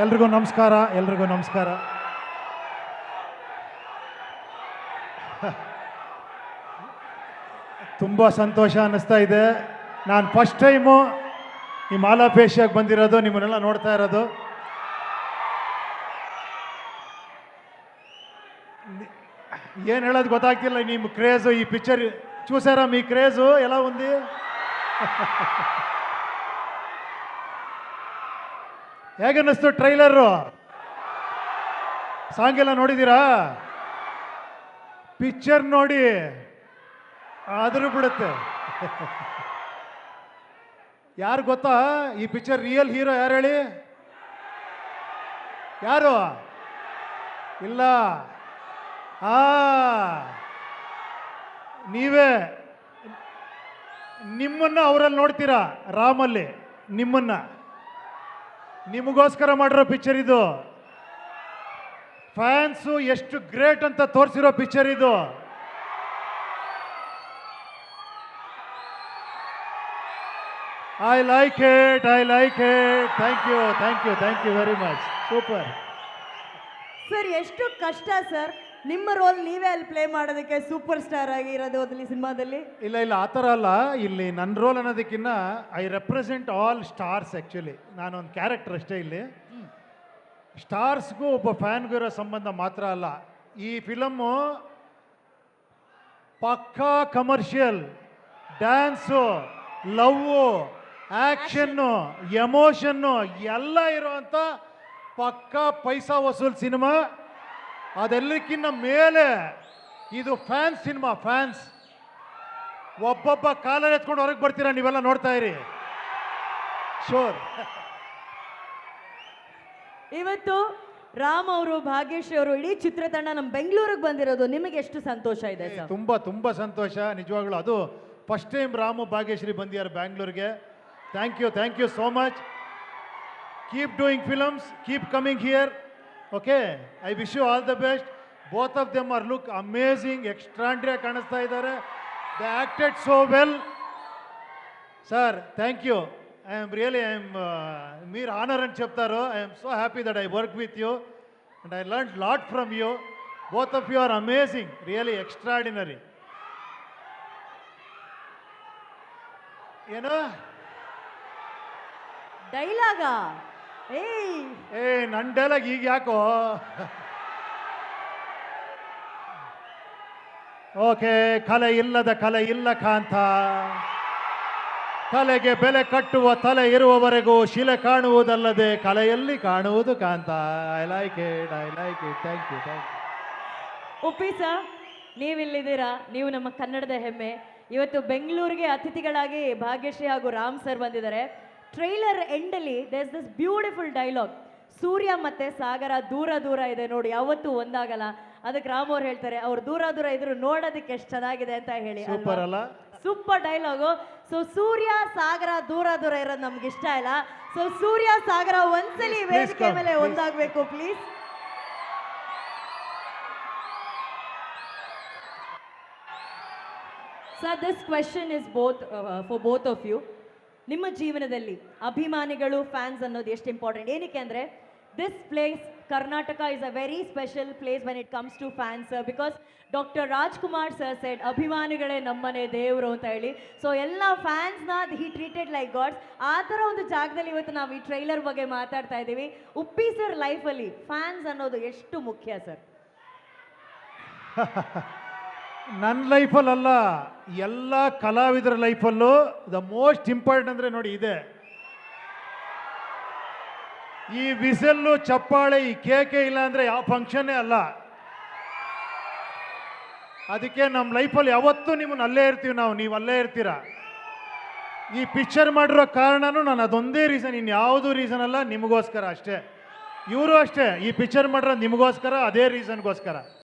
ಎಲ್ರಿಗೂ ನಮಸ್ಕಾರ. ಎಲ್ರಿಗೂ ನಮಸ್ಕಾರ. ತುಂಬ ಸಂತೋಷ ಅನ್ನಿಸ್ತಾ ಇದೆ. ನಾನು ಫಸ್ಟ್ ಟೈಮು ಈ ಮಾಲಾಪೇಶಿಯಾಗಿ ಬಂದಿರೋದು, ನಿಮ್ಮನ್ನೆಲ್ಲ ನೋಡ್ತಾ ಇರೋದು. ಏನು ಹೇಳೋದು ಗೊತ್ತಾಗ್ತಿಲ್ಲ. ನಿಮ್ಮ ಕ್ರೇಜು, ಈ ಪಿಕ್ಚರ್ చూసారా మీ క్రేజు ఎలా ఉంది? ಹೇಗನ್ನಿಸ್ತು ಟ್ರೈಲರು? ಸಾಂಗ್ ಎಲ್ಲ ನೋಡಿದ್ದೀರಾ? ಪಿಕ್ಚರ್ ನೋಡಿ ಆದರೂ ಬಿಡುತ್ತೆ. ಯಾರು ಗೊತ್ತಾ ಈ ಪಿಕ್ಚರ್ ರಿಯಲ್ ಹೀರೋ ಯಾರು ಹೇಳಿ? ಯಾರು? ಇಲ್ಲ. ನೀವೇ. ನಿಮ್ಮನ್ನ ಅವರಲ್ಲಿ ನೋಡ್ತೀರಾ, ರಾಮಲ್ಲಿ ನಿಮ್ಮನ್ನ. ನಿಮಗೋಸ್ಕರ ಮಾಡಿರೋ ಪಿಕ್ಚರ್ ಇದು. ಫ್ಯಾನ್ಸು ಎಷ್ಟು ಗ್ರೇಟ್ ಅಂತ ತೋರಿಸಿರೋ ಪಿಕ್ಚರ್ ಇದು. I like it, I like it. Thank you, thank you, thank you very much. Super sir. ಎಷ್ಟು ಕಷ್ಟ ಸರ್ ನಿಮ್ಮ ರೋಲ್ ನೀವೇ ಅಲ್ಲಿ ಪ್ಲೇ ಮಾಡೋದಕ್ಕೆ, ಸೂಪರ್ ಸ್ಟಾರ್ ಆಗಿರೋದು ಅದ್ರಲ್ಲಿ ಸಿನಿಮಾದಲ್ಲಿ. ಇಲ್ಲ ಇಲ್ಲ, ಆ ಥರ ಅಲ್ಲ. ಇಲ್ಲಿ ನನ್ನ ರೋಲ್ ಅನ್ನೋದಕ್ಕಿಂತ I represent all stars. Actually ನಾನೊಂದು ಕ್ಯಾರೆಕ್ಟರ್ ಅಷ್ಟೇ. ಇಲ್ಲಿ ಸ್ಟಾರ್ಸ್ಗೂ ಒಬ್ಬ ಫ್ಯಾನ್ಗೂ ಇರೋ ಸಂಬಂಧ ಮಾತ್ರ ಅಲ್ಲ. ಈ ಫಿಲಮ್ಮು ಪಕ್ಕಾ commercial, dance, love, action, emotion ಎಲ್ಲ ಇರೋವಂಥ ಪಕ್ಕಾ ಪೈಸಾ ವಸೂಲ್ ಸಿನಿಮಾ. ಅದೆಲ್ಲಕ್ಕಿಂತ ಮೇಲೆ ಇದು ಫ್ಯಾನ್ಸ್ ಸಿನಿಮಾ. ಫ್ಯಾನ್ಸ್ ಒಬ್ಬೊಬ್ಬ ಕಾಲಲ್ಲಿ ಎತ್ಕೊಂಡು ಹೊರಗೆ ಬರ್ತೀರಾ, ನೀವೆಲ್ಲ ನೋಡ್ತಾ ಇರಿ. ಶೋರ್. ಇವತ್ತು ರಾಮ್ ಅವರು, ಭಾಗ್ಯಶ್ರೀ ಅವರು, ಇಡೀ ಚಿತ್ರತಂಡ ನಮ್ಮ ಬೆಂಗಳೂರಿಗೆ ಬಂದಿರೋದು ನಿಮಗೆ ಎಷ್ಟು ಸಂತೋಷ ಇದೆ ಸರ್? ತುಂಬ ತುಂಬ ಸಂತೋಷ ನಿಜವಾಗ್ಲೂ. ಅದು ಫಸ್ಟ್ ಟೈಮ್ ರಾಮು ಭಾಗ್ಯಶ್ರೀ ಬಂದಿದ್ದಾರೆ ಬ್ಯಾಂಗ್ಳೂರಿಗೆ. Thank you so much. Keep doing films, keep coming here. Okay, I wish you all the best. Both of them are look amazing, ಎಕ್ಸ್ಟ್ರಾಂಡ್ರಿಯಾಗಿ ಕಾಣಿಸ್ತಾ ಇದ್ದಾರೆ. They acted so well. Sir thank you. I am మీరు honour అని చెప్తారు. I am so happy that I work with you and I learn lot from you. Both of you are amazing, really extraordinary. ಏನೋ ಡೈಲಾಗಾ? ನನ್ನ dialogue ಈಗ ಯಾಕೋ? Okay. ಕಲೆ ಇಲ್ಲದ ಕಲೆ ಇಲ್ಲ ಕಾಂತ, ಕಲೆಗೆ ಬೆಲೆ ಕಟ್ಟುವ ತಲೆ ಇರುವವರೆಗೂ ಶಿಲೆ ಕಾಣುವುದಲ್ಲದೆ ಕಲೆಯಲ್ಲಿ ಕಾಣುವುದು ಕಾಂತ. I like it, I like it. Thank you, thank you. Uppi sir, ನೀವಿಲ್ಲಿದ್ದೀರಾ. ನೀವು ನಮ್ಮ ಕನ್ನಡದ ಹೆಮ್ಮೆ. ಇವತ್ತು ಬೆಂಗಳೂರಿಗೆ ಅತಿಥಿಗಳಾಗಿ ಭಾಗ್ಯಶ್ರೀ ಹಾಗೂ ರಾಮ್ ಸರ್ ಬಂದಿದ್ದಾರೆ. ಟ್ರೈಲರ್ ಎಂಡಲ್ಲಿ there is this beautiful dialogue, ಸೂರ್ಯ ಮತ್ತೆ ಸಾಗರ ದೂರ ದೂರ ಇದೆ ನೋಡಿ, ಯಾವತ್ತೂ ಒಂದಾಗಲ್ಲ. ಅದಕ್ಕೆ ರಾಮ್ ಅವ್ರು ಹೇಳ್ತಾರೆ, ಅವ್ರು ದೂರ ದೂರ ಇದ್ರು ನೋಡೋದಕ್ಕೆ ಎಷ್ಟು ಚೆನ್ನಾಗಿದೆ ಅಂತ ಹೇಳಿ. ಸೂಪರ್ ಅಲ್ಲ? Super dialogue. ಸೊ ಸೂರ್ಯ ಸಾಗರ ದೂರ ದೂರ ಇರೋದು ನಮ್ಗೆ ಇಷ್ಟ ಇಲ್ಲ. ಸೊ ಸೂರ್ಯ ಸಾಗರ ಒಂದ್ಸಲಿ ವೇದಿಕೆ ಮೇಲೆ ಒಂದಾಗಬೇಕು please. Sir, this question is for both of you. ನಿಮ್ಮ ಜೀವನದಲ್ಲಿ ಅಭಿಮಾನಿಗಳು, ಫ್ಯಾನ್ಸ್ ಅನ್ನೋದು ಎಷ್ಟು ಇಂಪಾರ್ಟೆಂಟ್? ಏನಕ್ಕೆ ಅಂದರೆ this place Karnataka is a very special place when it comes to fans. Because doctor Rajkumar sir said ಅಭಿಮಾನಿಗಳೇ ನಮ್ಮನೆ ದೇವರು ಅಂತ ಹೇಳಿ. ಸೊ ಎಲ್ಲ ಫ್ಯಾನ್ಸ್ನ ಹಿ ಟ್ರೀಟೆಡ್ ಲೈಕ್ ಗಾಡ್ಸ್. ಆ ಥರ ಒಂದು ಜಾಗದಲ್ಲಿ ಇವತ್ತು ನಾವು ಈ ಟ್ರೈಲರ್ ಬಗ್ಗೆ ಮಾತಾಡ್ತಾ ಇದ್ದೀವಿ. ಉಪ್ಪಿ ಸರ್ ಲೈಫಲ್ಲಿ ಫ್ಯಾನ್ಸ್ ಅನ್ನೋದು ಎಷ್ಟು ಮುಖ್ಯ ಸರ್? ನನ್ನ ಲೈಫಲ್ಲಲ್ಲ, ಎಲ್ಲ ಕಲಾವಿದರ ಲೈಫಲ್ಲೂ ದ ಮೋಸ್ಟ್ ಇಂಪಾರ್ಟೆಂಟ್ ಅಂದರೆ ನೋಡಿ ಇದೆ. ಈ ವಿಸಲ್ಲು, ಚಪ್ಪಾಳೆ, ಈ ಕೇಕೆ ಇಲ್ಲ ಅಂದರೆ ಯಾವ ಫಂಕ್ಷನ್ನೇ ಅಲ್ಲ. ಅದಕ್ಕೆ ನಮ್ಮ ಲೈಫಲ್ಲಿ ಯಾವತ್ತೂ ನಿಮ್ಮನ್ನು ಅಲ್ಲೇ ಇರ್ತೀವಿ ನಾವು, ನೀವು ಅಲ್ಲೇ ಇರ್ತೀರಾ. ಈ ಪಿಕ್ಚರ್ ಮಾಡಿರೋ ಕಾರಣನೂ ನಾನು ಅದೊಂದೇ ರೀಸನ್, ಇನ್ಯಾವುದೂ ರೀಸನ್ ಅಲ್ಲ, ನಿಮಗೋಸ್ಕರ ಅಷ್ಟೇ. ಇವರು ಅಷ್ಟೇ, ಈ ಪಿಕ್ಚರ್ ಮಾಡಿರೋ ನಿಮಗೋಸ್ಕರ, ಅದೇ ರೀಸನ್ಗೋಸ್ಕರ.